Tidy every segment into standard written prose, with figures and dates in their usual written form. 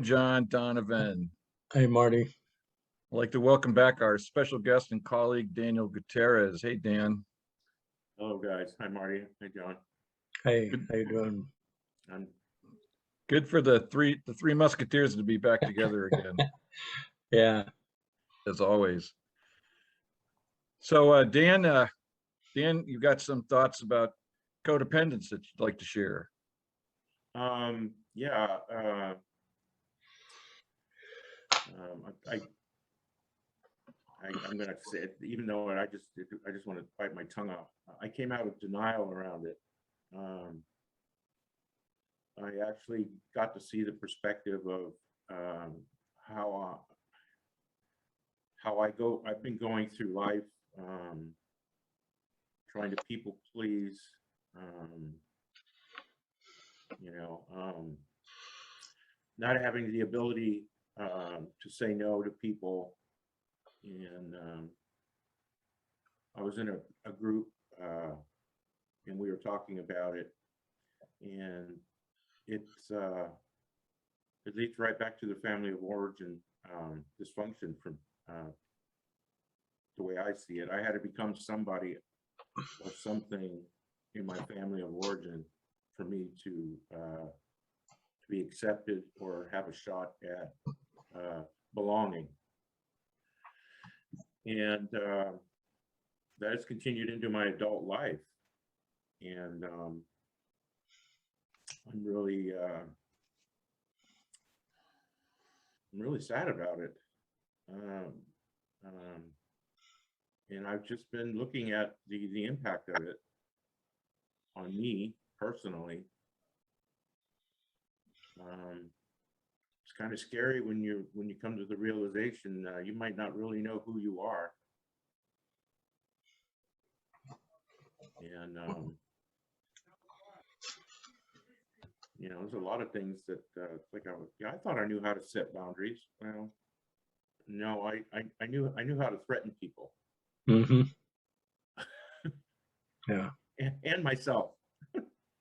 John Donovan. Hey, Marty. I'd like to welcome back our special guest and colleague, Daniel Gutierrez. Hey, Dan. Hello, guys. Hi, Marty. Hey, John. Hey, Good. how you doing? I'm Good for the three musketeers to be back together again, Yeah. as always. So, Dan, you got some thoughts about codependence that you'd like to share? yeah. I'm gonna say it, even though I just want to bite my tongue off. I came out of denial around it. I actually got to see the perspective of how I've been going through life, trying to people please, not having the ability to say no to people. And I was in a group and we were talking about it, and it leads right back to the family of origin dysfunction. From the way I see it, I had to become somebody or something in my family of origin for me to be accepted or have a shot at belonging. And that has continued into my adult life. And I'm really sad about it. And I've just been looking at the impact of it on me personally. It's kind of scary when you come to the realization you might not really know who you are. And there's a lot of things that I thought I knew how to set boundaries. Well, no, I knew how to threaten people. Mm-hmm. Yeah. And myself.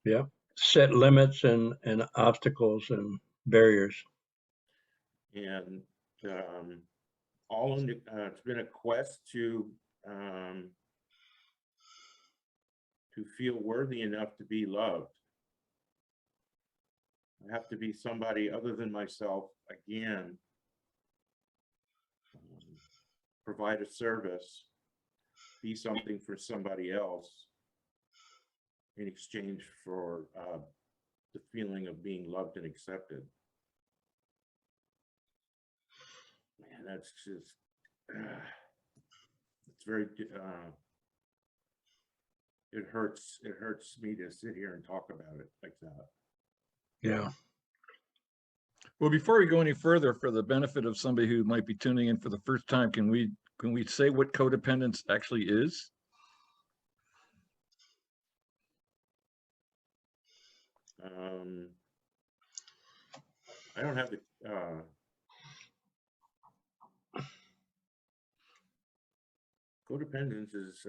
Yeah. Set limits and obstacles and barriers. And it's been a quest to feel worthy enough to be loved. I have to be somebody other than myself again, provide a service, be something for somebody else in exchange for the feeling of being loved and accepted. Man, that's just, it's very, it hurts me to sit here and talk about it like that. Yeah. Well, before we go any further, for the benefit of somebody who might be tuning in for the first time, can we say what codependence actually is? I don't have the codependence is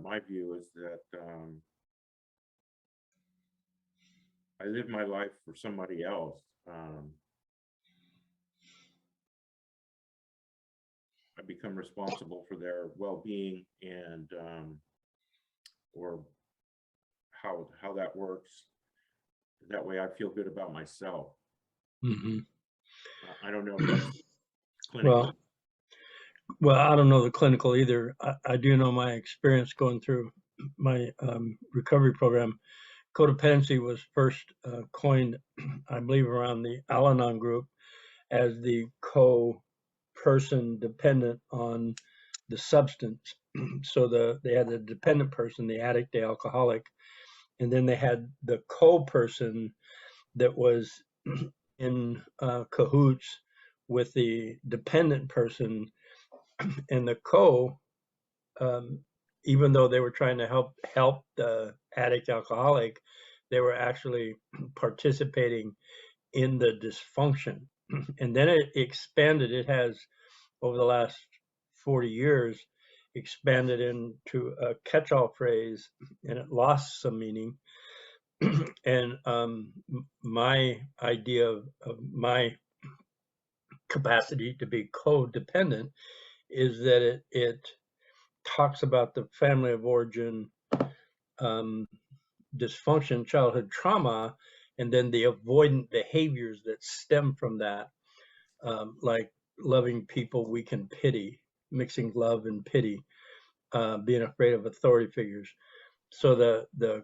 my view is that I live my life for somebody else. I become responsible for their well-being and or how that works. That way I feel good about myself. Mm-hmm. I don't know if that's clinical. Well, I don't know the clinical either. I do know my experience going through my recovery program. Codependency was first coined, I believe, around the Al-Anon group as the person dependent on the substance. So they had the dependent person, the addict, the alcoholic, and then they had the person that was in cahoots with the dependent person, and the even though they were trying to help the addict alcoholic, they were actually participating in the dysfunction. And then it expanded. It has, over the last 40 years, expanded into a catch-all phrase, and it lost some meaning. And my idea of my capacity to be codependent is that it talks about the family of origin, dysfunction, childhood trauma, and then the avoidant behaviors that stem from that, like loving people we can pity, mixing love and pity, being afraid of authority figures. So the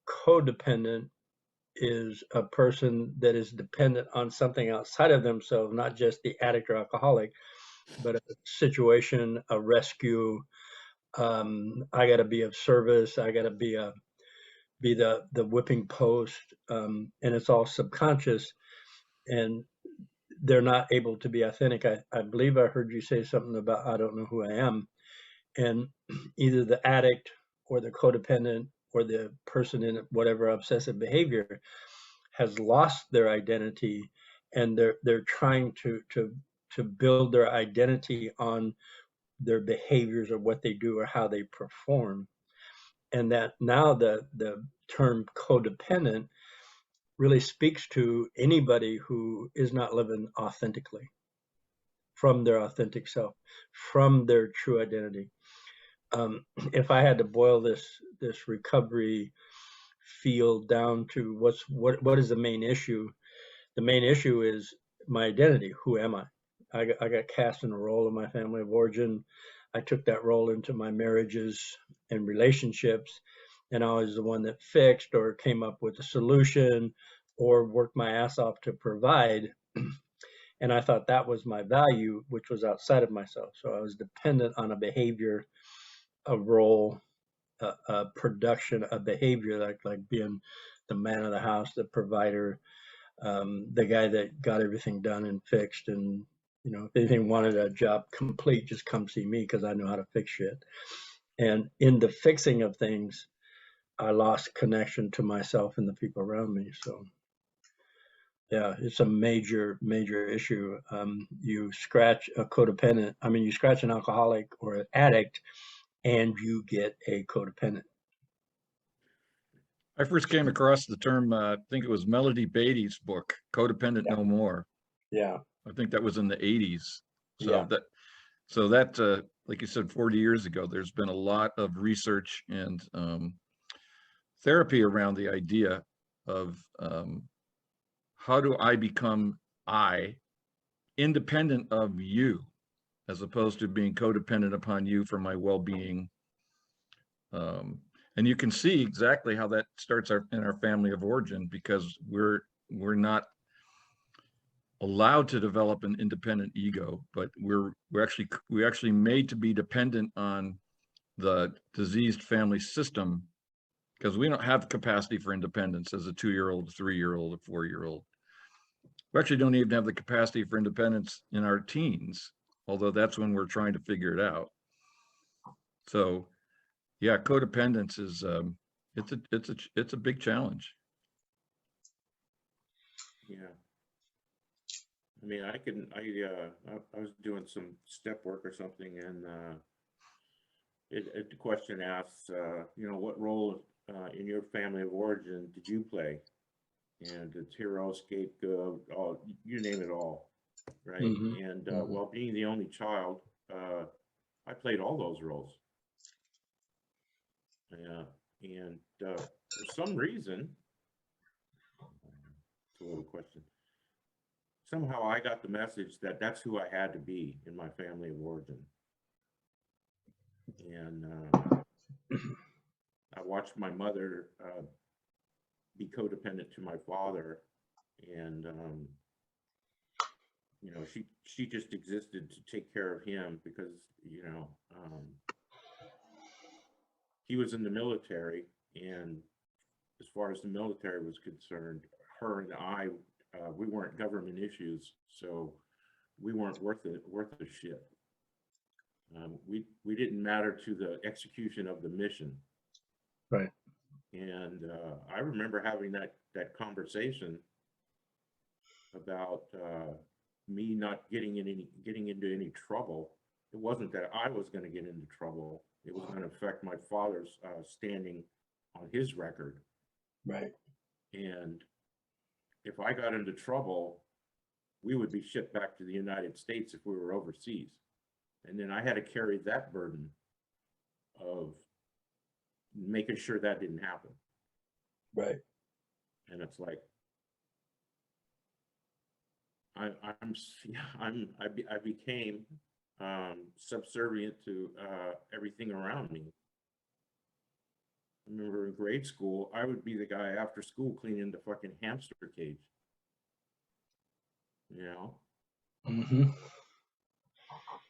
codependent is a person that is dependent on something outside of themselves, not just the addict or alcoholic, but a situation, a rescue. I got to be of service. I got to be the whipping post, and it's all subconscious, and they're not able to be authentic. I believe I heard you say something about I don't know who I am, and either the addict or the codependent or the person in whatever obsessive behavior has lost their identity, and they're trying to build their identity on their behaviors or what they do or how they perform. And that now the term codependent really speaks to anybody who is not living authentically from their authentic self, from their true identity. If I had to boil this recovery field down to what is the main issue, the main issue is my identity. Who am I? I got cast in a role in my family of origin. I took that role into my marriages and relationships, and I was the one that fixed or came up with a solution or worked my ass off to provide. And I thought that was my value, which was outside of myself. So I was dependent on a behavior, a role, a production, a behavior, like being the man of the house, the provider, the guy that got everything done and fixed. And, you know, if anything wanted a job complete, just come see me because I know how to fix shit. And in the fixing of things, I lost connection to myself and the people around me. So yeah, it's a major, major issue. You scratch a codependent, I mean, you scratch an alcoholic or an addict, and you get a codependent. I first came across the term, I think it was Melody Beatty's book, Codependent No More. Yeah. I think that was in the 80s. Yeah. So that, like you said, 40 years ago, there's been a lot of research and therapy around the idea of how do I become I, independent of you, as opposed to being codependent upon you for my well-being. And you can see exactly how that starts in our family of origin, because we're not allowed to develop an independent ego, but we're actually made to be dependent on the diseased family system, because we don't have capacity for independence as a 2-year-old, 3-year-old, a 4-year-old. We actually don't even have the capacity for independence in our teens, although that's when we're trying to figure it out. So yeah, codependence is it's a big challenge. Yeah. I mean, I was doing some step work or something, and the question asks, you know, what role in your family of origin did you play? And it's hero, scapegoat, all, you name it all, right? Mm-hmm. And while being the only child, I played all those roles. Yeah, and for some reason, it's a little question. Somehow I got the message that that's who I had to be in my family of origin. And I watched my mother be codependent to my father, and you know, she just existed to take care of him because, you know, he was in the military, and as far as the military was concerned, her and I, we weren't government issues, so we weren't worth a shit. We didn't matter to the execution of the mission. Right. And I remember having that conversation about me not getting into any trouble. It wasn't that I was going to get into trouble. It was going to affect my father's standing on his record. Right. And if I got into trouble, we would be shipped back to the United States if we were overseas. And then I had to carry that burden of making sure that didn't happen. Right. And it's like, I became subservient to everything around me. I remember in grade school, I would be the guy after school cleaning the fucking hamster cage. You know? Mm-hmm.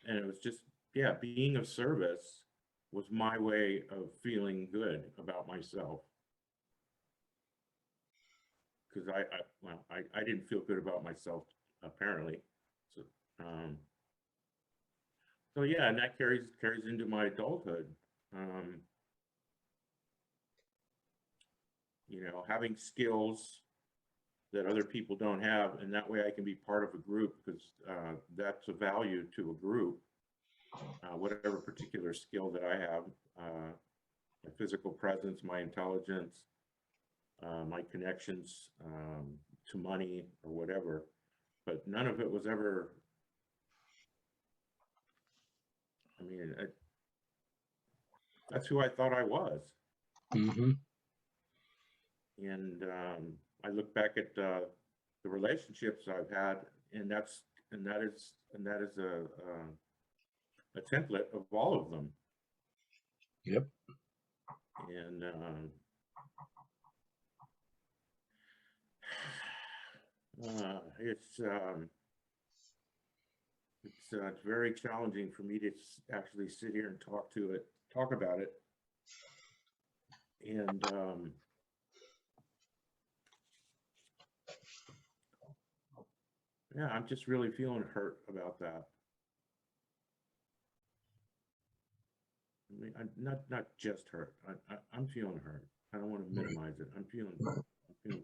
And it was just, yeah, being of service was my way of feeling good about myself. Because I didn't feel good about myself, apparently. So yeah, and that carries into my adulthood. You know, having skills that other people don't have, and that way I can be part of a group, because that's a value to a group. Whatever particular skill that I have, my physical presence, my intelligence, my connections to money or whatever, but none of it was ever, I mean, that's who I thought I was. Mm-hmm. And I look back at the relationships I've had, and that is a template of all of them. Yep. And it's very challenging for me to actually sit here and talk about it. And yeah, I'm just really feeling hurt about that. I mean, I'm not just hurt. I'm feeling hurt. I don't want to minimize it. I'm feeling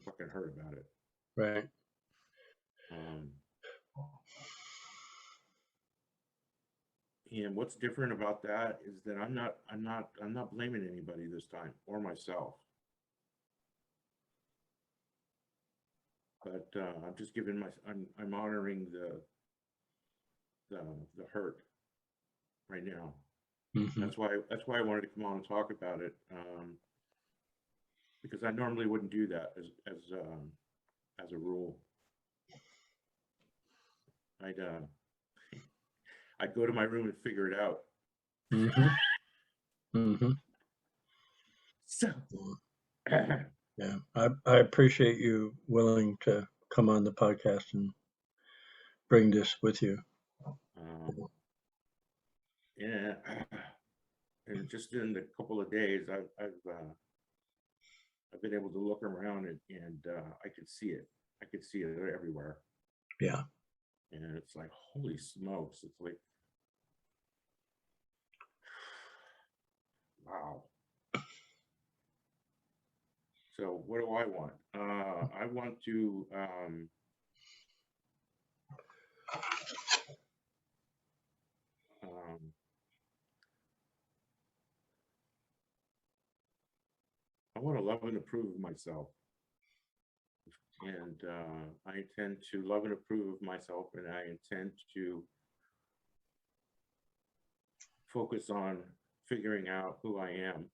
fucking hurt about it. Right. And what's different about that is that I'm not blaming anybody this time, or myself. But I'm just giving I'm honoring the hurt right now. Mm-hmm. That's why I wanted to come on and talk about it, because I normally wouldn't do that as a rule. I'd go to my room and figure it out. Mm-hmm. Mm-hmm. So yeah, I appreciate you willing to come on the podcast and bring this with you. Yeah, and just in a couple of days, I've been able to look around and I could see it. I could see it everywhere. Yeah. And it's like, holy smokes! It's like, wow. So what do I want? I want to I want to love and approve of myself. And I intend to love and approve of myself, and I intend to focus on figuring out who I am.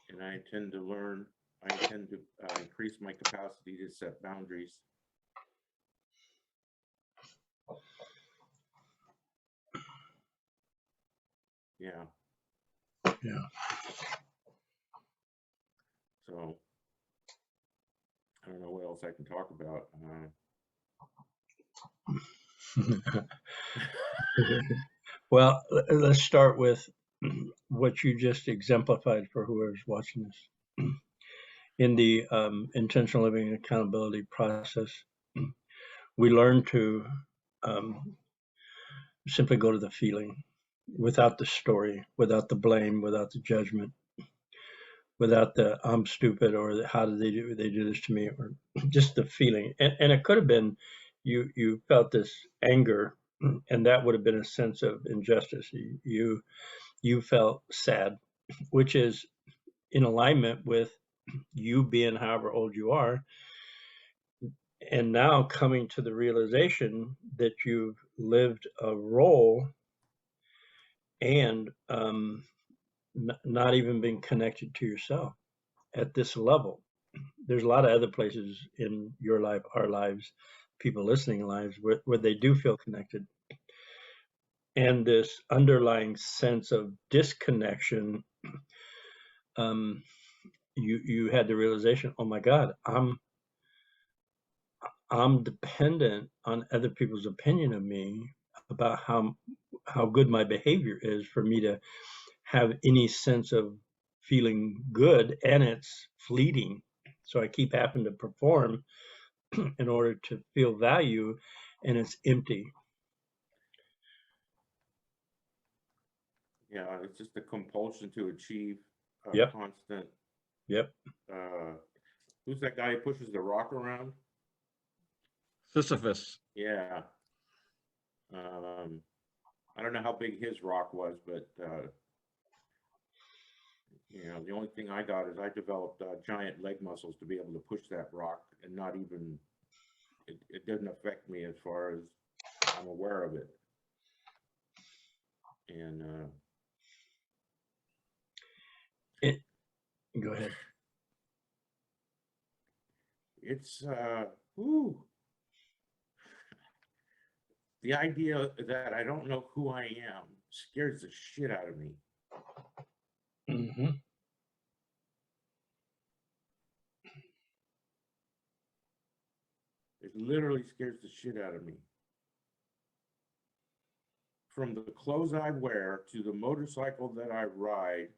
And I intend to learn, I intend to increase my capacity to set boundaries. Yeah. Yeah. So I don't know what else I can talk about. Well, let's start with what you just exemplified for whoever's watching this. In the intentional living and accountability process, we learn to simply go to the feeling without the story, without the blame, without the judgment, without the I'm stupid or how did they do this to me, or just the feeling. And it could have been you felt this anger, and that would have been a sense of injustice. You felt sad, which is in alignment with you being however old you are, and now coming to the realization that you've lived a role and not even been connected to yourself at this level. There's a lot of other places in your life, our lives, people listening lives, where they do feel connected. And this underlying sense of disconnection, you had the realization, oh my God, I'm dependent on other people's opinion of me about how good my behavior is for me to have any sense of feeling good, and it's fleeting. So I keep having to perform in order to feel value, and it's empty. Yeah, it's just a compulsion to achieve a Yep. constant. Yep. Who's that guy who pushes the rock around? Sisyphus. Yeah. I don't know how big his rock was, but the only thing I got is I developed giant leg muscles to be able to push that rock, and not even it didn't affect me as far as I'm aware of it. And Go ahead. it's the idea that I don't know who I am scares the shit out of me. Mm-hmm. It literally scares the shit out of me. From the clothes I wear to the motorcycle that I ride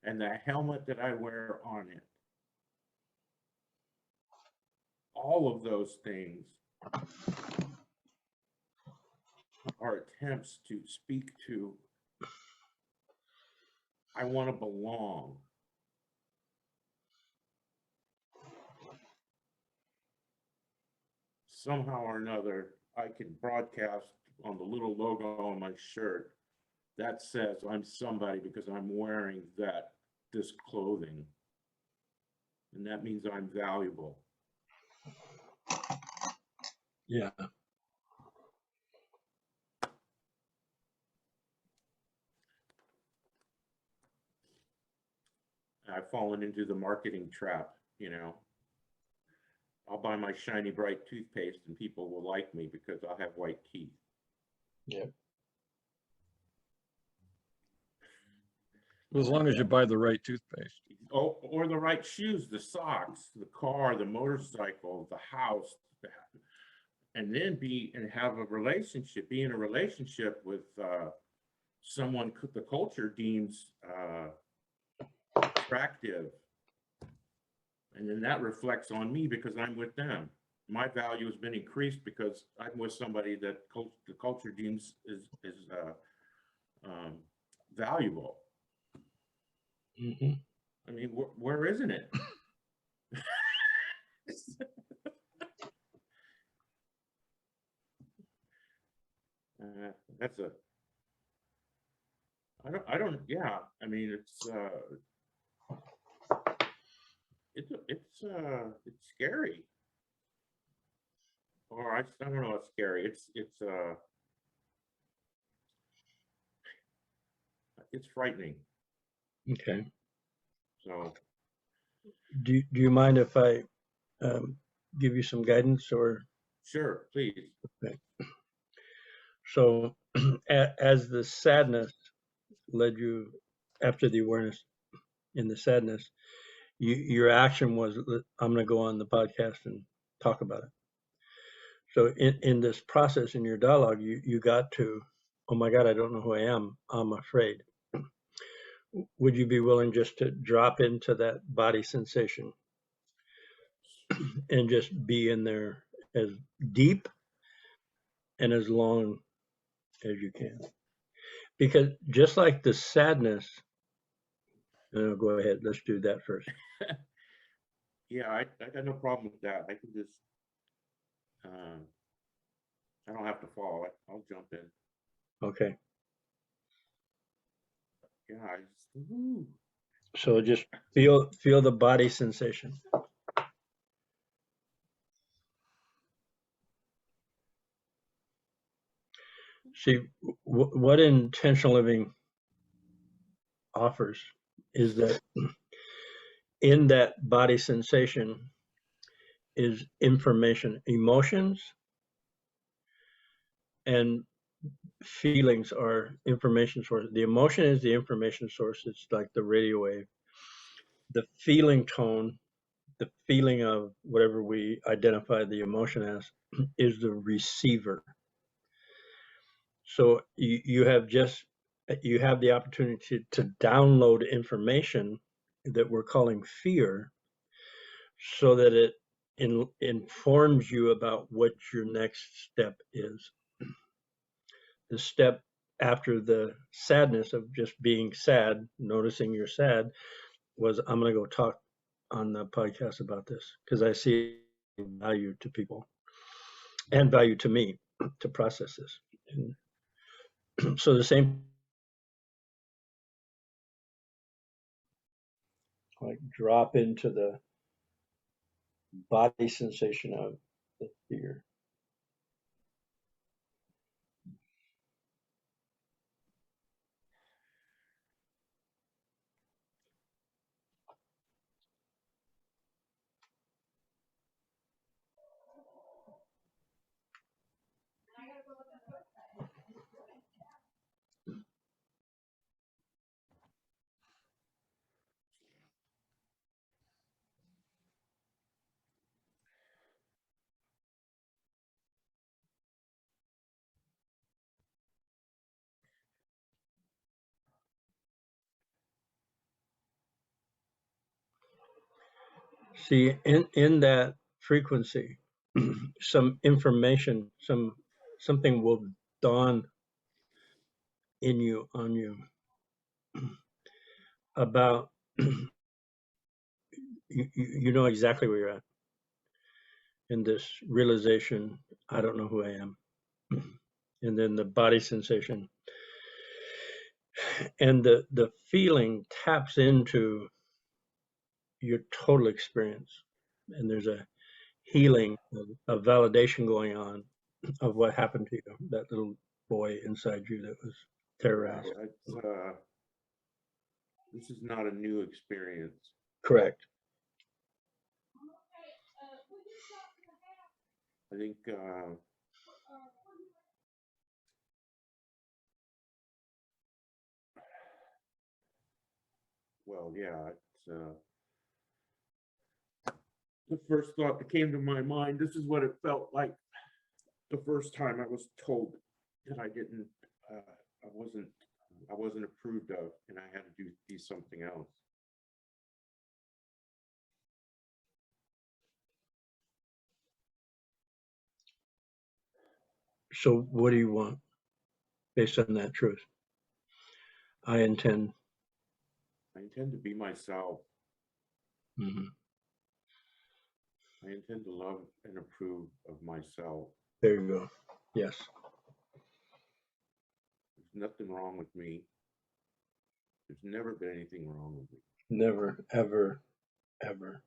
and the helmet that I wear on it. All of those things are attempts to speak to, I want to belong. Somehow or another, I can broadcast on the little logo on my shirt that says I'm somebody because I'm wearing this clothing. And that means I'm valuable. Yeah. I've fallen into the marketing trap, I'll buy my shiny bright toothpaste and people will like me because I'll have white teeth. Yep. As long as you buy the right toothpaste. Oh, or the right shoes, the socks, the car, the motorcycle, the house, and then be in a relationship with someone the culture deems attractive. And then that reflects on me because I'm with them. My value has been increased because I'm with somebody that the culture deems is valuable. Mm-hmm. I mean, where isn't it? That's a. I don't. Yeah. I mean, it's scary. Or I don't know. It's scary. It's frightening. Okay. So. Do you mind if I give you some guidance or? Sure, please. Okay. So, as the sadness led you after the awareness in the sadness, your action was, I'm going to go on the podcast and talk about it. So in this process, in your dialogue, you got to, oh my God, I don't know who I am. I'm afraid. Would you be willing just to drop into that body sensation and just be in there as deep and as long as you can? Because just like the sadness, go ahead, let's do that first. Yeah, I got no problem with that. I can just, I don't have to fall. I'll jump in. Okay. Yeah, So just feel the body sensation. See, what intentional living offers is that in that body sensation is information, emotions and feelings are information sources. The emotion is the information source. It's like the radio wave. The feeling tone, the feeling of whatever we identify the emotion as, is the receiver. So you have the opportunity to download information that we're calling fear, so that it informs you about what your next step is. The step after the sadness of just being sad, noticing you're sad, was I'm going to go talk on the podcast about this because I see value to people and value to me to process this. And so the same, like drop into the body sensation of the fear. See, in that frequency, some information, something will dawn in you, on you, about you know exactly where you're at in this realization, I don't know who I am. And then the body sensation and the feeling taps into your total experience, and there's a healing, a validation going on of what happened to you, that little boy inside you that was terrorized. This is not a new experience. Correct. I think well, yeah, it's the first thought that came to my mind. This is what it felt like the first time I was told that I didn't, I wasn't approved of, and I had to be something else. So what do you want based on that truth? I intend to be myself. Mm-hmm. I intend to love and approve of myself. There you go. Yes. There's nothing wrong with me. There's never been anything wrong with me. Never, ever, ever.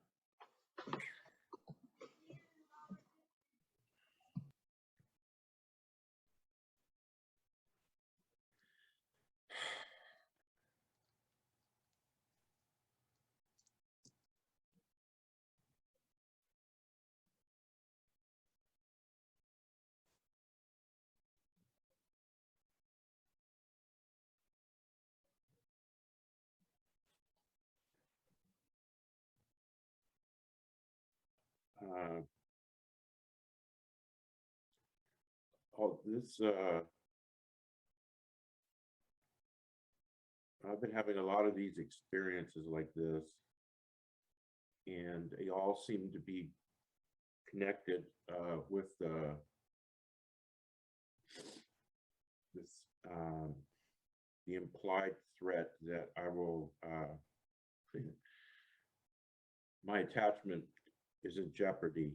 This I've been having a lot of these experiences like this, and they all seem to be connected with this the implied threat that I will my attachment is in jeopardy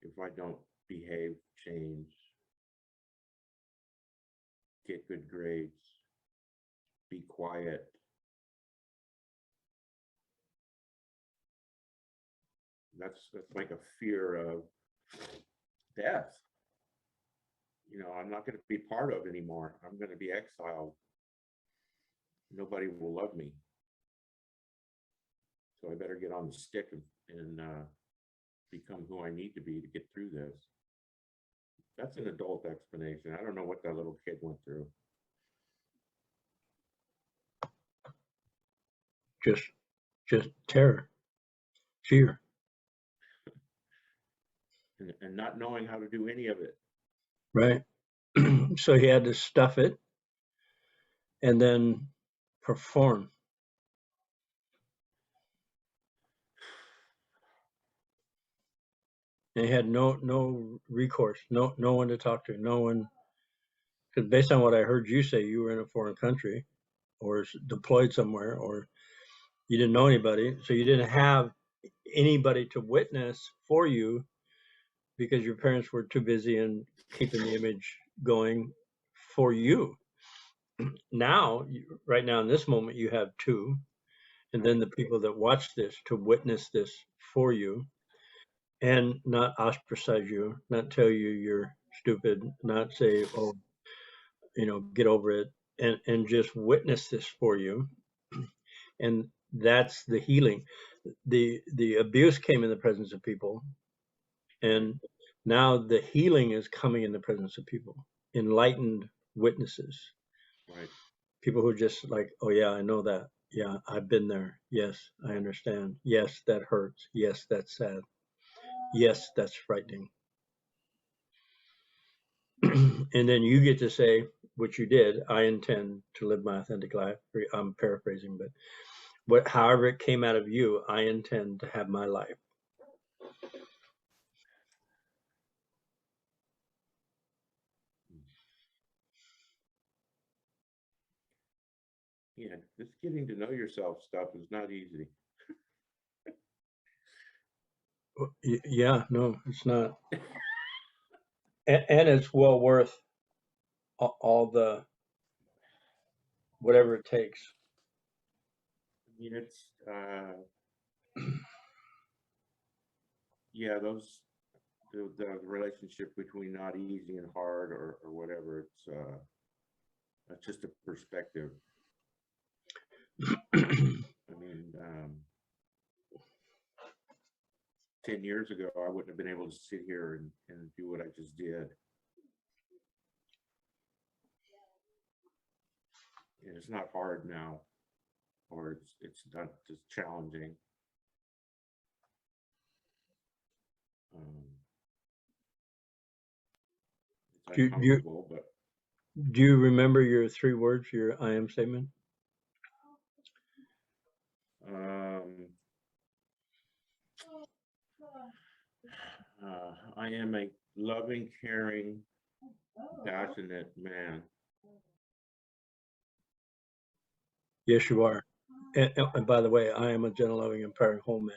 if I don't behave, change, get good grades, be quiet, that's like a fear of death. You know, I'm not going to be part of anymore. I'm going to be exiled. Nobody will love me. So I better get on the stick and become who I need to be to get through this. That's an adult explanation. I don't know what that little kid went through. Just terror, fear. And not knowing how to do any of it. Right. So he had to stuff it and then perform. And he had no recourse, no one to talk to, no one. Because based on what I heard you say, you were in a foreign country or deployed somewhere, or you didn't know anybody, so you didn't have anybody to witness for you because your parents were too busy in keeping the image going for you. Now, right now in this moment, you have two, and then the people that watch this to witness this for you and not ostracize you, not tell you you're stupid, not say, oh, get over it, and just witness this for you. And that's the healing. The abuse came in the presence of people, and now the healing is coming in the presence of people, enlightened witnesses. Right. People who just like, oh yeah, I know that. Yeah, I've been there. Yes, I understand. Yes, that hurts. Yes, that's sad. Yes, that's frightening. And then you get to say, which you did, I intend to live my authentic life. I'm paraphrasing, but however it came out of you, I intend to have my life. Yeah, this getting to know yourself stuff is not easy. Yeah, no, it's not. And it's well worth all the whatever it takes. I mean, it's yeah, those the relationship between not easy and hard or whatever. It's just a perspective. I mean, 10 years ago, I wouldn't have been able to sit here and do what I just did. And it's not hard now, or it's not just challenging. It's uncomfortable, but do you remember your 3 words, your I am statement? I am a loving, caring, passionate man. Yes, you are. And by the way, I am a gentle, loving, empowering whole man.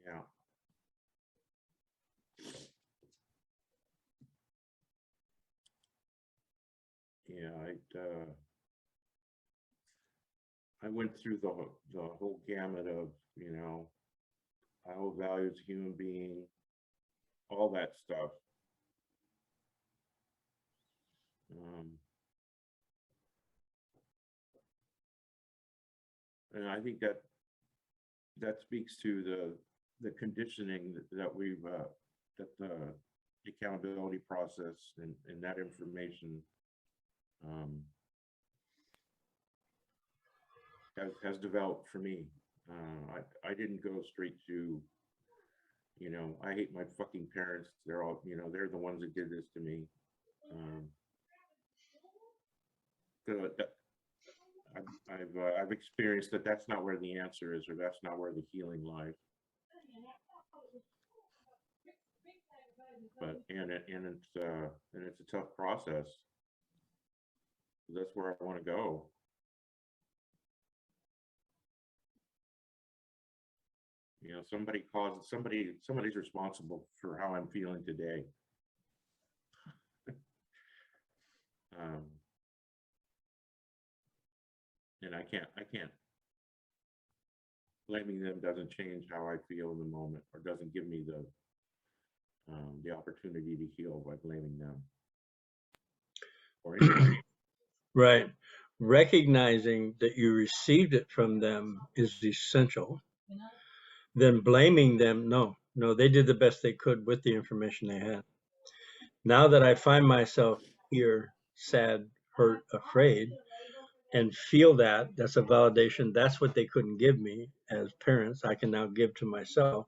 Yeah. Yeah, I went through the whole gamut of, I hold value as a human being, all that stuff. And I think that speaks to the conditioning that we've that the accountability process and that information has developed for me. I didn't go straight to, I hate my fucking parents. They're all, they're the ones that did this to me. I've experienced that that's not where the answer is, or that's not where the healing lies. But and it's a tough process. That's where I want to go. Somebody's responsible for how I'm feeling today. And I can't, blaming them doesn't change how I feel in the moment, or doesn't give me the opportunity to heal by blaming them or anybody. Right. Recognizing that you received it from them is essential. Then blaming them, no, they did the best they could with the information they had. Now that I find myself here, sad, hurt, afraid, and feel that, that's a validation. That's what they couldn't give me as parents. I can now give to myself.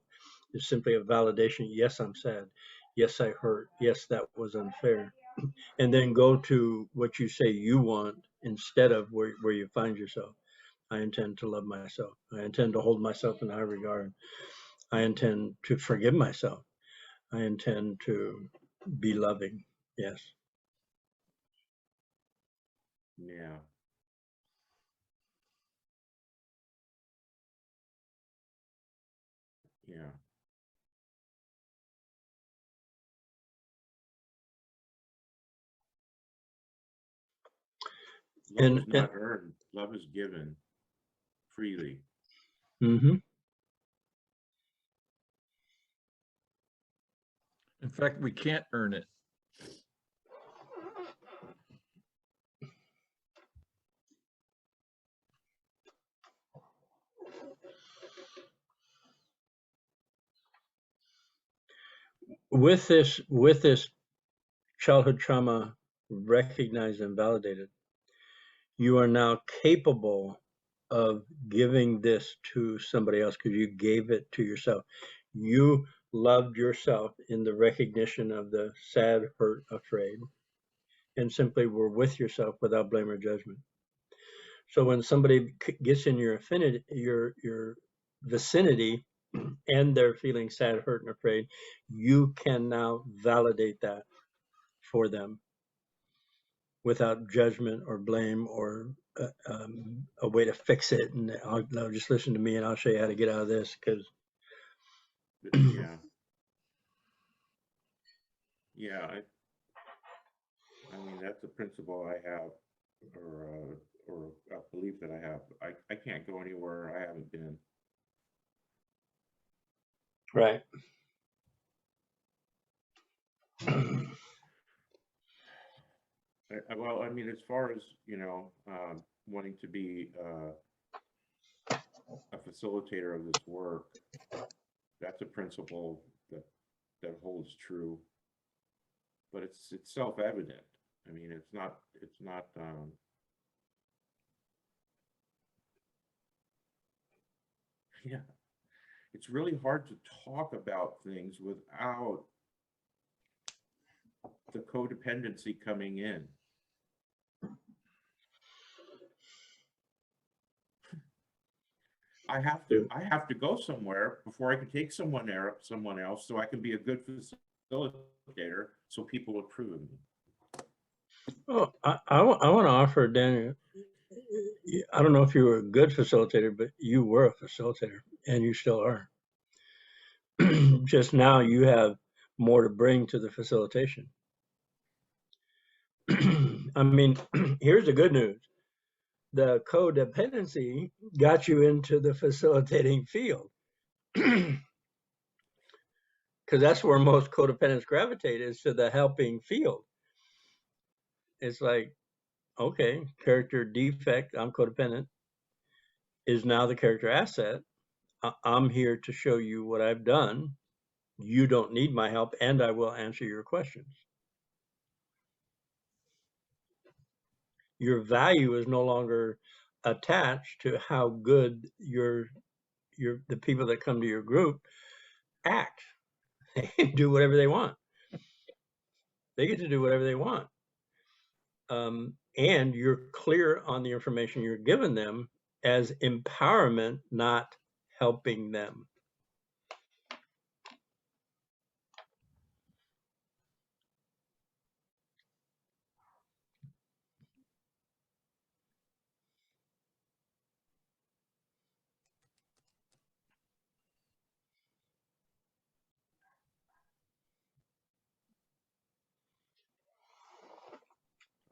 It's simply a validation. Yes, I'm sad. Yes, I hurt. Yes, that was unfair. And then go to what you say you want instead of where you find yourself. I intend to love myself. I intend to hold myself in high regard. I intend to forgive myself. I intend to be loving. Yes. Yeah. Yeah. Love is not earned. Love is given freely. Mm-hmm. In fact, we can't earn it. With this childhood trauma recognized and validated, you are now capable of giving this to somebody else because you gave it to yourself. You loved yourself in the recognition of the sad, hurt, afraid, and simply were with yourself without blame or judgment. So when somebody gets in your affinity, your vicinity, and they're feeling sad, hurt, and afraid, you can now validate that for them without judgment or blame or a way to fix it. And I'll just listen to me and I'll show you how to get out of this. Because Yeah. Yeah. I mean, that's a principle I have, or a belief that I have. I can't go anywhere I haven't been. right. Well, I mean, as far as, wanting to be a facilitator of this work, that's a principle that holds true. But it's self-evident. I mean, it's not. Yeah, it's really hard to talk about things without the codependency coming in. I have to go somewhere before I can take someone else, so I can be a good facilitator, so people approve of me. Oh, I want to offer, Daniel, I don't know if you were a good facilitator, but you were a facilitator and you still are. Just now you have more to bring to the facilitation. I mean, here's the good news. The codependency got you into the facilitating field. Because that's where most codependents gravitate, is to the helping field. It's like, okay, character defect, I'm codependent, is now the character asset. I'm here to show you what I've done. You don't need my help, and I will answer your questions. Your value is no longer attached to how good the people that come to your group act. They can do whatever they want. They get to do whatever they want. And you're clear on the information you're giving them as empowerment, not helping them.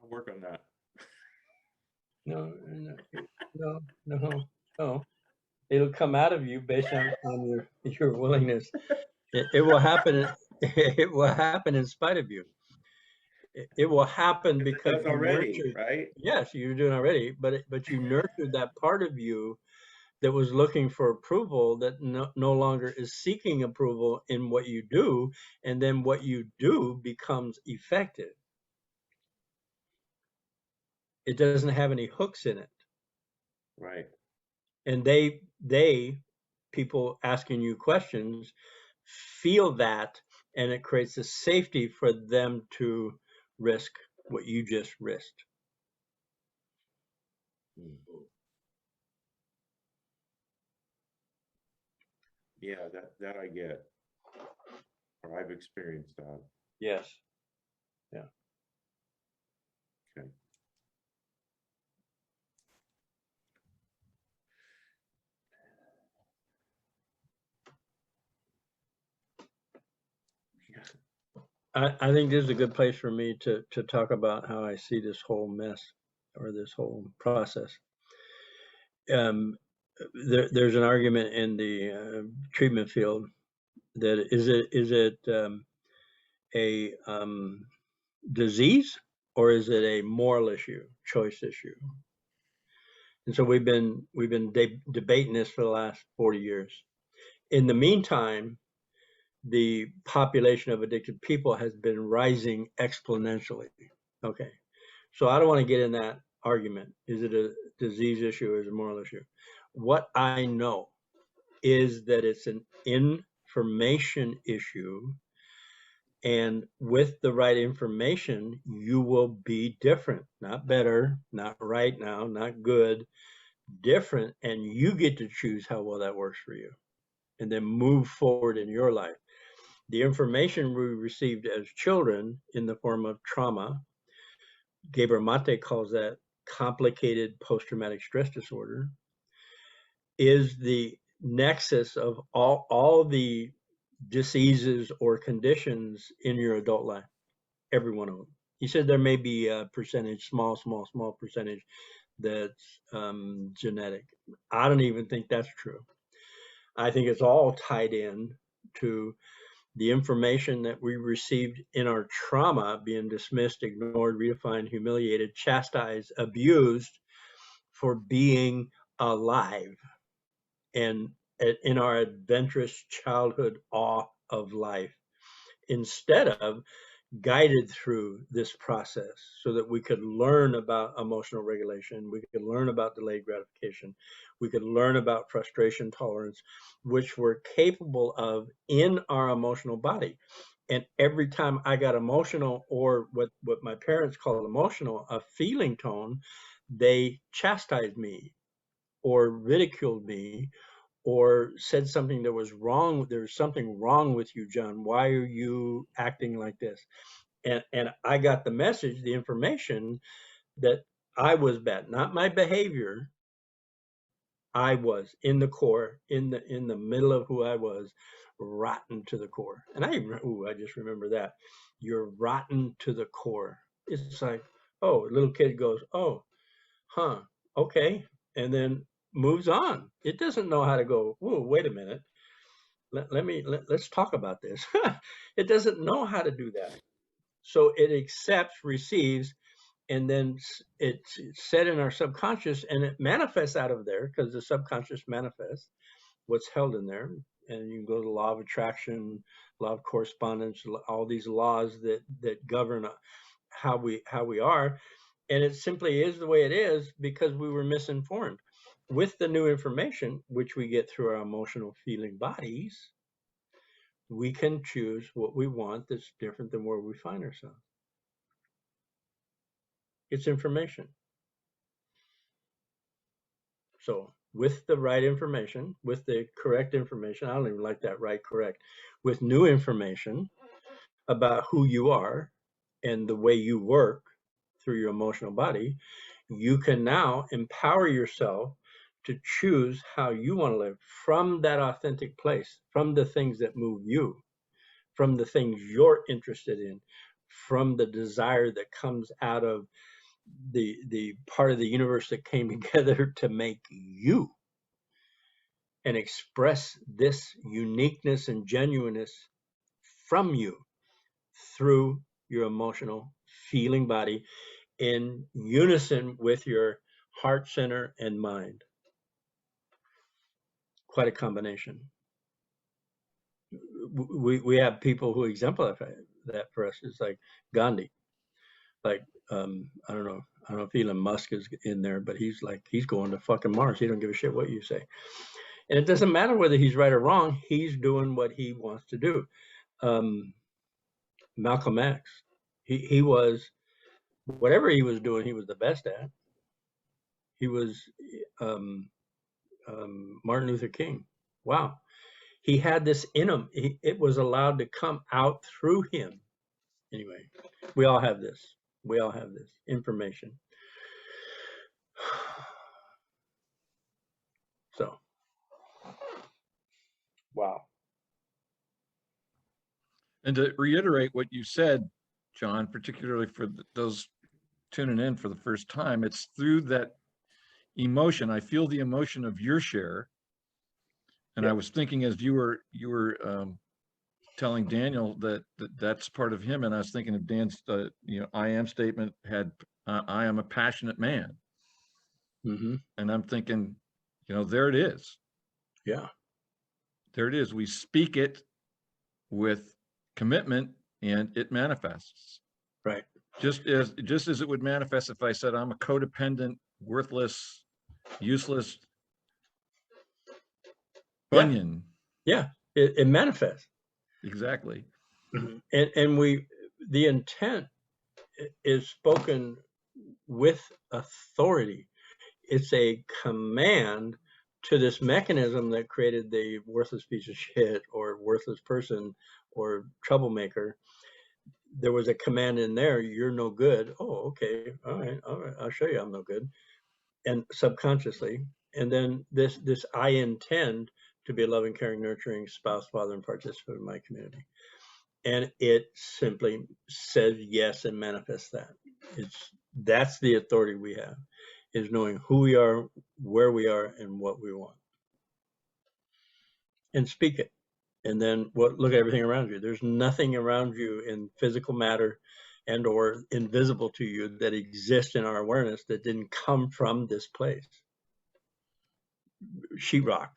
I'll work on that. No, No. It'll come out of you based on your willingness. It will happen. It will happen in spite of you. It will happen because It does you already, nurtured. right? Yes, you're doing already, but you nurtured that part of you that was looking for approval, that no longer is seeking approval in what you do, and then what you do becomes effective. It doesn't have any hooks in it. Right. And people asking you questions feel that, and it creates a safety for them to risk what you just risked. Yeah, that I get, or I've experienced that. Yes. Yeah. Okay. I think this is a good place for me to talk about how I see this whole mess, or this whole process. There's an argument in the treatment field that is it a disease, or is it a moral issue, choice issue? And so we've been debating this for the last 40 years. In the meantime, the population of addicted people has been rising exponentially. Okay, so I don't want to get in that argument. Is it a disease issue or is it a moral issue? What I know is that it's an information issue, and with the right information, you will be different, not better, not right now, not good, different, and you get to choose how well that works for you, and then move forward in your life. The information we received as children in the form of trauma, Gabriel Mate calls that complicated post-traumatic stress disorder, is the nexus of all the diseases or conditions in your adult life, every one of them. He said there may be a percentage, small percentage, that's genetic. I don't even think that's true. I think it's all tied in to the information that we received in our trauma, being dismissed, ignored, redefined, humiliated, chastised, abused for being alive, and in our adventurous childhood awe of life, instead of guided through this process so that we could learn about emotional regulation, we could learn about delayed gratification, we could learn about frustration tolerance, which we're capable of in our emotional body. And every time I got emotional, or what my parents call emotional, a feeling tone, they chastised me or ridiculed me or said something that was wrong. There's something wrong with you, John. Why are you acting like this? And I got the message, the information that I was bad, not my behavior. I was in the core, in the middle of who I was, rotten to the core. And I just remember that. You're rotten to the core. It's like, oh, a little kid goes, oh, huh, okay, and then moves on. It doesn't know how to go, whoa, wait a minute. Let's talk about this. It doesn't know how to do that. So it accepts, receives, and then it's set in our subconscious, and it manifests out of there, because the subconscious manifests what's held in there. And you can go to the law of attraction, law of correspondence, all these laws that govern how we are. And it simply is the way it is because we were misinformed. With the new information, which we get through our emotional feeling bodies, we can choose what we want that's different than where we find ourselves. It's information. So with the right information, with the correct information, I don't even like that right, correct, with new information about who you are and the way you work through your emotional body, you can now empower yourself to choose how you want to live from that authentic place, from the things that move you, from the things you're interested in, from the desire that comes out of the part of the universe that came together to make you and express this uniqueness and genuineness from you through your emotional feeling body in unison with your heart center and mind. Quite a combination. We have people who exemplify that for us. It's like Gandhi. Like, I don't know if Elon Musk is in there, but he's going to fucking Mars. He don't give a shit what you say. And it doesn't matter whether he's right or wrong. He's doing what he wants to do. Malcolm X, he was, whatever he was doing, he was the best at. He was Martin Luther King. Wow. He had this in him. It was allowed to come out through him. Anyway, we all have this. We all have this information. So, wow. And to reiterate what you said, John, particularly for those tuning in for the first time, it's through that emotion. I feel the emotion of your share. And I was thinking as you were telling Daniel that's part of him, and I was thinking of Dan's I am statement had I am a passionate man. Mm-hmm. And I'm thinking, there it is. Yeah. There it is. We speak it with commitment and it manifests. Right. Just as it would manifest if I said I'm a codependent, worthless, useless Bunyan. Yeah. It manifests. Exactly. Mm-hmm. And the intent is spoken with authority. It's a command to this mechanism that created the worthless piece of shit or worthless person or troublemaker. There was a command in there, you're no good. Oh, okay. All right. I'll show you I'm no good. And subconsciously. And then this I intend to be a loving, caring, nurturing spouse, father, and participant in my community. And it simply says yes and manifests that. That's the authority we have, is knowing who we are, where we are, and what we want. And speak it. And then look at everything around you. There's nothing around you in physical matter and or invisible to you that exists in our awareness that didn't come from this place. Sheetrock,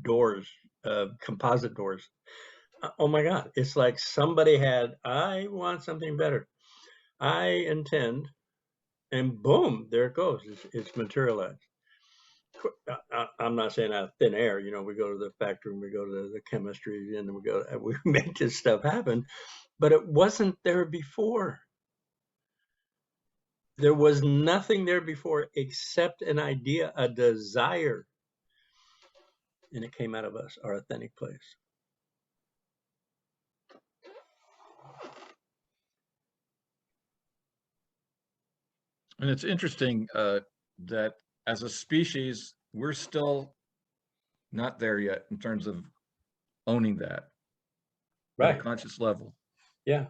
doors, composite doors. Oh my God. It's like somebody I want something better. I intend, and boom, there it goes. It's materialized. I'm not saying out of thin air. We go to the factory and we go to the chemistry and we make this stuff happen, but it wasn't there before. There was nothing there before except an idea, a desire, and it came out of us, our authentic place. And it's interesting that as a species, we're still not there yet in terms of owning that at a conscious level. Yeah.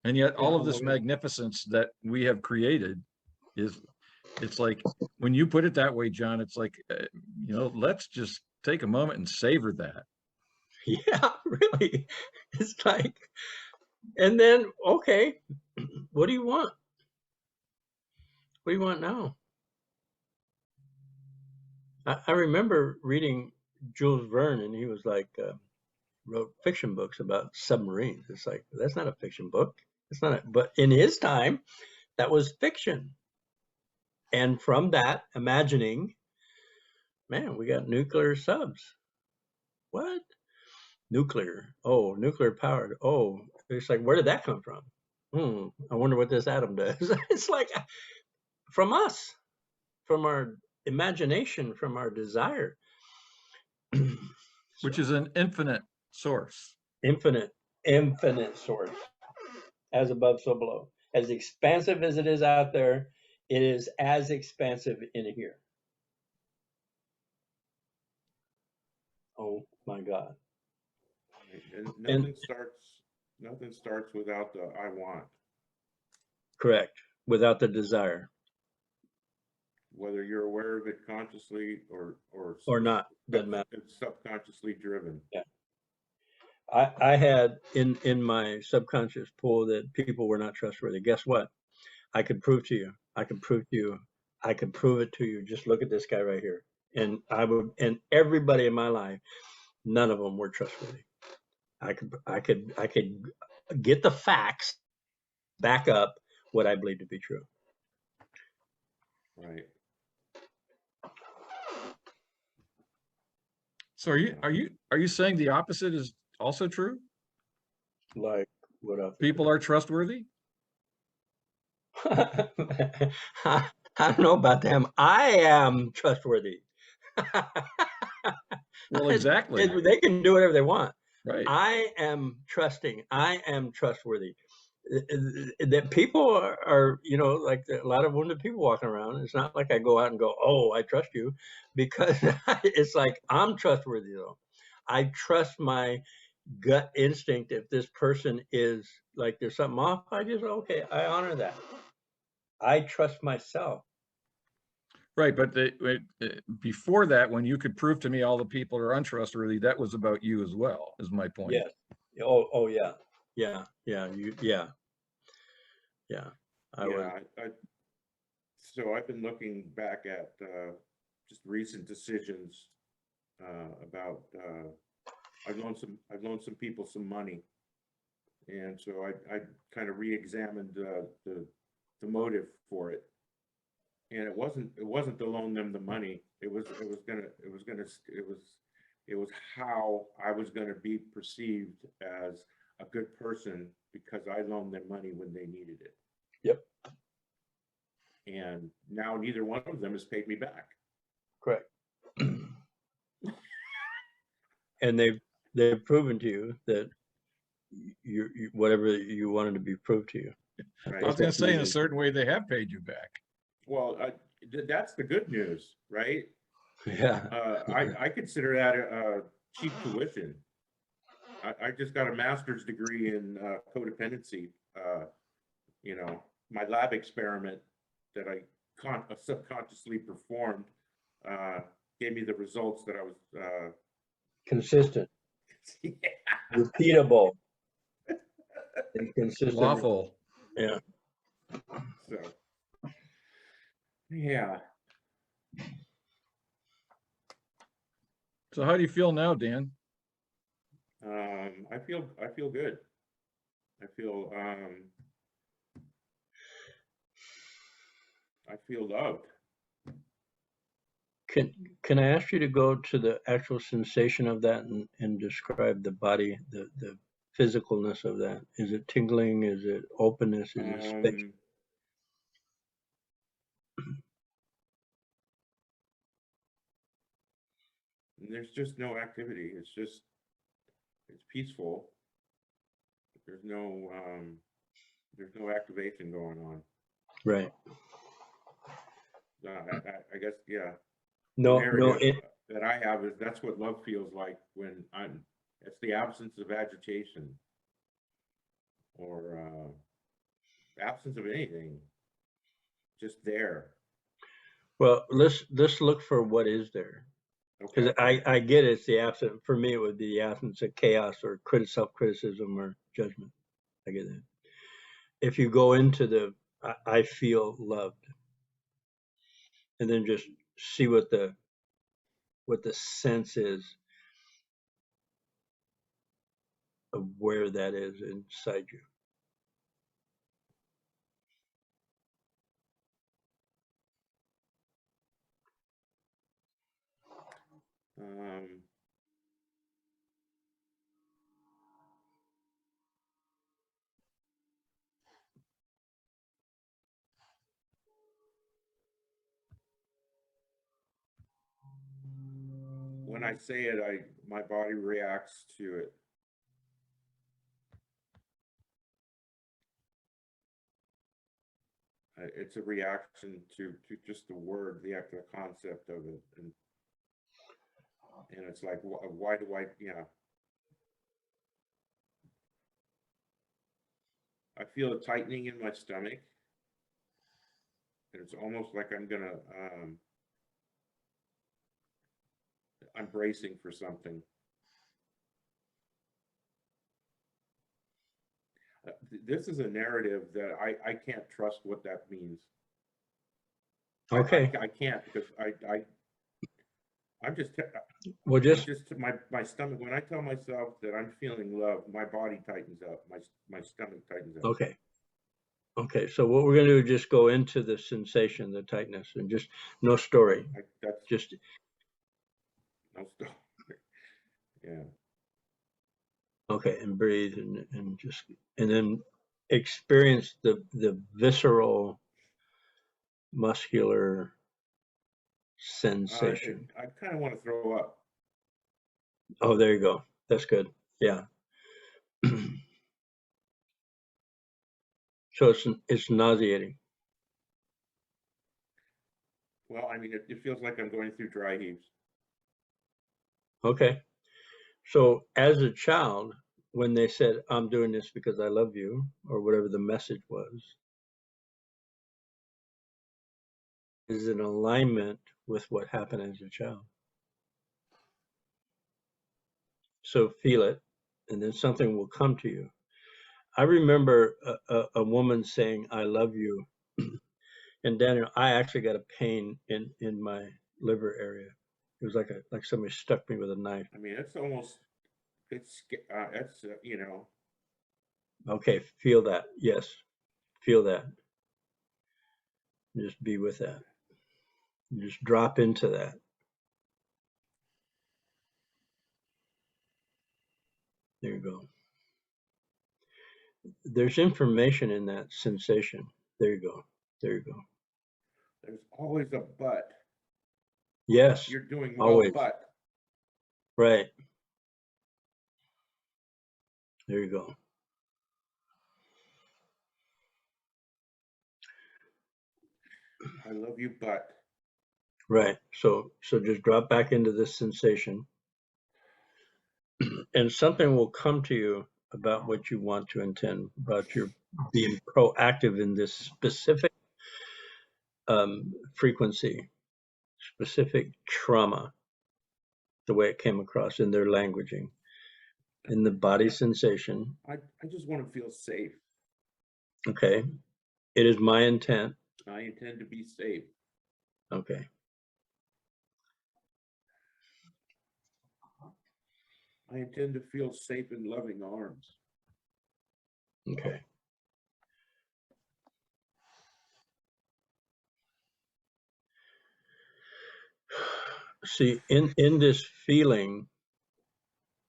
And yet all of this magnificence that we have created it's like, when you put it that way, John, it's like, let's just take a moment and savor that. Yeah, really. It's like, and then, okay, what do you want? What do you want now? I remember reading Jules Verne, and he was like, wrote fiction books about submarines. It's like, that's not a fiction book. It's not, but in his time, that was fiction. And from that, imagining, man, we got nuclear subs. What? Nuclear. Oh, nuclear powered. Oh, it's like, where did that come from? I wonder what this atom does. It's like, from us, from our imagination, from our desire. Which is an infinite source. Infinite source. As above, so below. As expansive as it is out there, it is as expansive in here. Oh my God. And nothing starts without the I want. Correct. without the desire whether you're aware of it consciously or or not, doesn't matter. it's subconsciously driven. Yeah. I had in my subconscious pool that people were not trustworthy. Guess what? I could prove to you. I could prove to you. I could prove it to you. Just look at this guy right here. And and everybody in my life, none of them were trustworthy. I could get the facts back up what I believe to be true. Right. So are you saying the opposite is also true? Like what up? People are trustworthy? I don't know about them. I am trustworthy. Well, exactly. They can do whatever they want. Right. I am trusting. I am trustworthy. That people are, like a lot of wounded people walking around. It's not like I go out and go, "Oh, I trust you," because it's like I'm trustworthy though. I trust my gut instinct. If this person is like there's something off, I just okay. I honor that. I trust myself. Right, but before that, when you could prove to me all the people are untrustworthy, that was about you as well, is my point. Yes. Oh yeah. Yeah. Yeah. So I've been looking back at just recent decisions about I've loaned some people some money, and so I kind of re-examined the motive for it, and it wasn't to loan them the money. It was how I was going to be perceived as a good person because I loaned them money when they needed it. Yep. And now neither one of them has paid me back. Correct. And they've proven to you that you whatever you wanted to be proved to you. Right? I was going to say, in a certain way, they have paid you back. Well, that's the good news, right? Yeah. I consider that a cheap tuition. I just got a master's degree in codependency. My lab experiment that I subconsciously performed gave me the results that I was Consistent. yeah. Repeatable. And consistent. Lawful. Yeah. So yeah. So how do you feel now, Dan? I feel good. I feel loved. Can I ask you to go to the actual sensation of that and describe the body, the physicalness of that? Is it tingling? Is it openness? Is it space? There's just no activity. It's peaceful. There's no activation going on. Right. I guess, yeah. No, that I have is that's what love feels like when it's the absence of agitation or absence of anything, just there. Well, let's look for what is there. Because Okay. I get it's the absence. For me, it would be the absence of chaos or self-criticism or judgment. I get that. If you go into I feel loved, and then just see what the sense is of where that is inside you. When I say it, my body reacts to it. It's a reaction to just the word, the actual concept of it, and it's like, why do I? Yeah, I feel a tightening in my stomach, And it's almost like I'm gonna, I'm bracing for something. This is a narrative that I can't trust what that means. Okay. I can't, because I'm just, Well, just my stomach, when I tell myself that I'm feeling love, my body tightens up, my stomach tightens up. okay. Okay. So what we're going to do is just go into the sensation, the tightness, and just no story. That's Just no stuff. Yeah. okay, and breathe and just and then experience the visceral muscular sensation. I kind of want to throw up. Oh, there you go. That's good. Yeah. So it's nauseating. Well, I mean, it feels like I'm going through dry heaves. Okay. So as a child, when they said, I'm doing this because I love you, or whatever the message was, is in alignment with what happened as a child. So feel it, and then something will come to you. I remember a woman saying, I love you. And Daniel, I actually got a pain in my liver area. It was like somebody stuck me with a knife. I mean, it's almost, it's you know. Okay, feel that. Yes, feel that. Just be with that. Just drop into that. There you go. There's information in that sensation. There you go. There you go. There's always a but. Yes. You're doing well, always. but. Right. There you go. I love you, but. Right. So just drop back into this sensation, and something will come to you about what you want to intend, about your being proactive in this specific frequency, specific trauma, the way it came across in their languaging, in the body sensation. I just want to feel safe. Okay. It is my intent. I intend to be safe. Okay. I intend to feel safe in loving arms. Okay. See, in this feeling,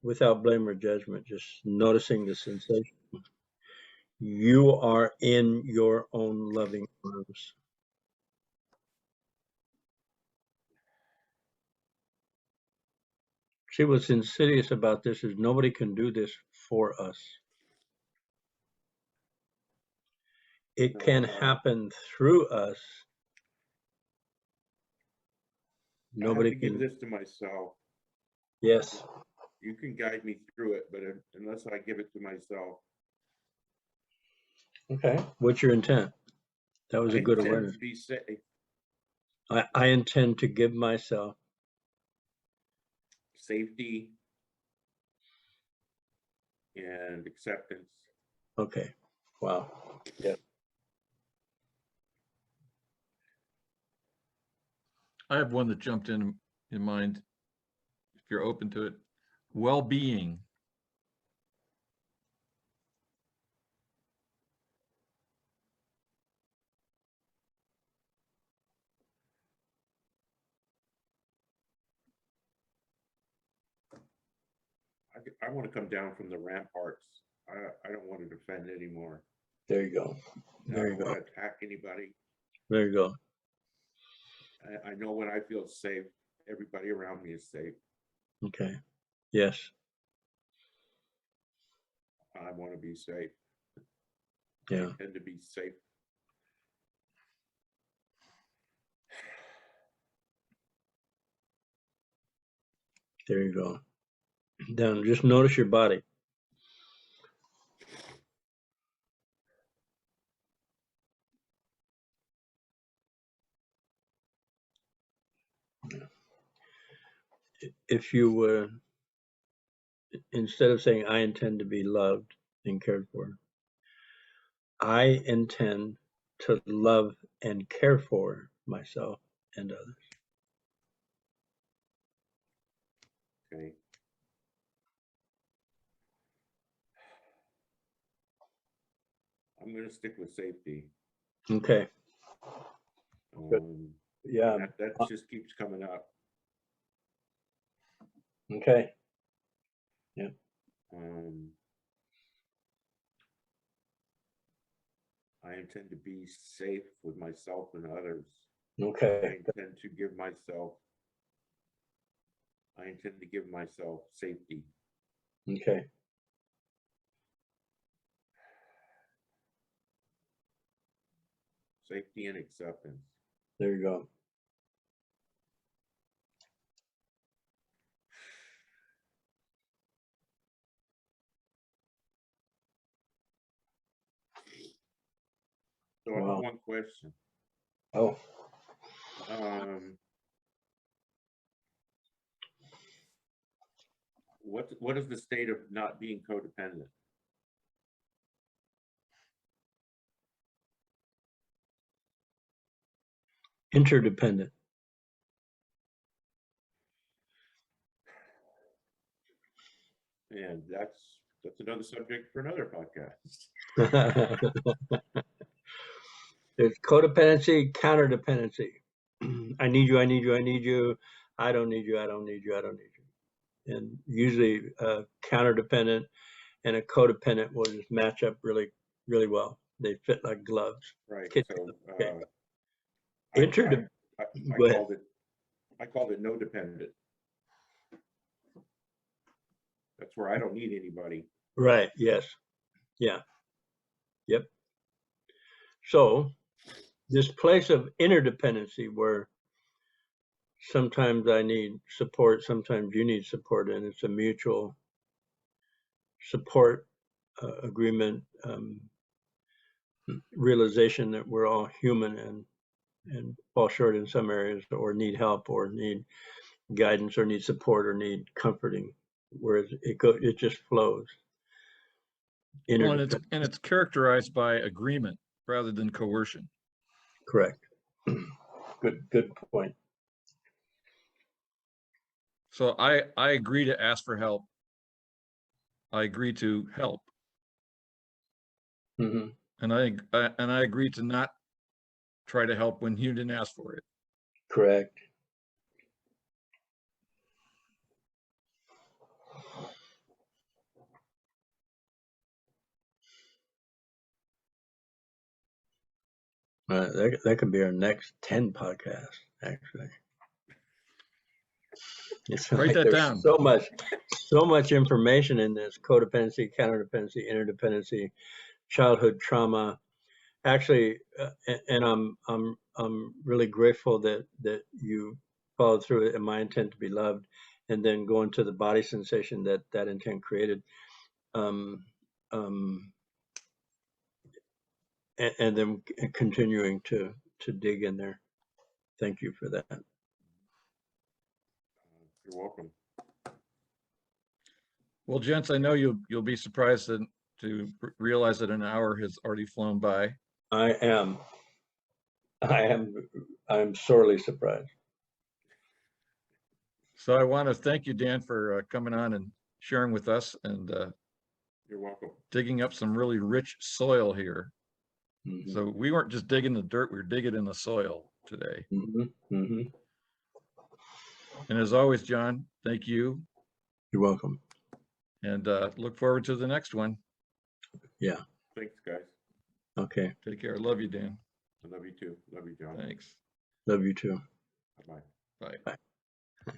without blame or judgment, just noticing the sensation, you are in your own loving arms. See, what's insidious about this is nobody can do this for us. It can happen through us. Nobody I have to can. give this to myself. Yes. You can guide me through it, but unless I give it to myself. Okay. What's your intent? That was a good awareness. To be safe. I intend to give myself Safety and acceptance. Okay. Wow. Yeah. I have one that jumped in mind, if you're open to it. Well-being. I want to come down from the ramparts. I don't want to defend anymore. There you go. There you I don't go. want to attack anybody. There you go. I know when I feel safe, everybody around me is safe. Okay. Yes. I want to be safe. Yeah. I intend to be safe. There you go. Then just notice your body. If you instead of saying I intend to be loved and cared for, I intend to love and care for myself and others. Okay. I'm going to stick with safety. Okay. Yeah. That just keeps coming up. Okay. Yeah. I intend to be safe with myself and others. Okay. I intend to give myself safety. Okay. Safety and acceptance. There you go. So I have one question. Oh. What is the state of not being codependent? Interdependent. And that's another subject for another podcast. There's codependency, counterdependency. I need you, I need you, I need you. I don't need you, I don't need you, I don't need you. And usually counterdependent and a codependent will just match up really, really well. They fit like gloves. Right. So okay. I called it no dependent. That's where I don't need anybody. Right. Yes. Yeah. Yep. So this place of interdependency where sometimes I need support, sometimes you need support, and it's a mutual support agreement, realization that we're all human and fall short in some areas or need help or need guidance or need support or need comforting, whereas it just flows. Well, and it's characterized by agreement rather than coercion. Correct. Good point. So I agree to ask for help. I agree to help. Mm-hmm. And I agree to not try to help when you didn't ask for it. Correct. That could be our next 10 podcasts, actually. Write that down. So much information in this: codependency, counterdependency, interdependency, childhood trauma. Actually, and I'm really grateful that you followed through it. And my intent to be loved, and then going to the body sensation that intent created, and then continuing to dig in there. Thank you for that. You're welcome. Well, gents, I know you'll be surprised to realize that an hour has already flown by. I'm sorely surprised. So I want to thank you, Dan, for coming on and sharing with us and you're welcome. Digging up some really rich soil here. Mm-hmm. So we weren't just digging the dirt, we were digging in the soil today. Mm-hmm. Mm-hmm. And as always, John, thank you. You're welcome. And look forward to the next one. Yeah. Thanks, guys. Okay. Take care. Love you, Dan. I love you too. Love you, John. Thanks. Love you too. Bye-bye. Bye. Bye.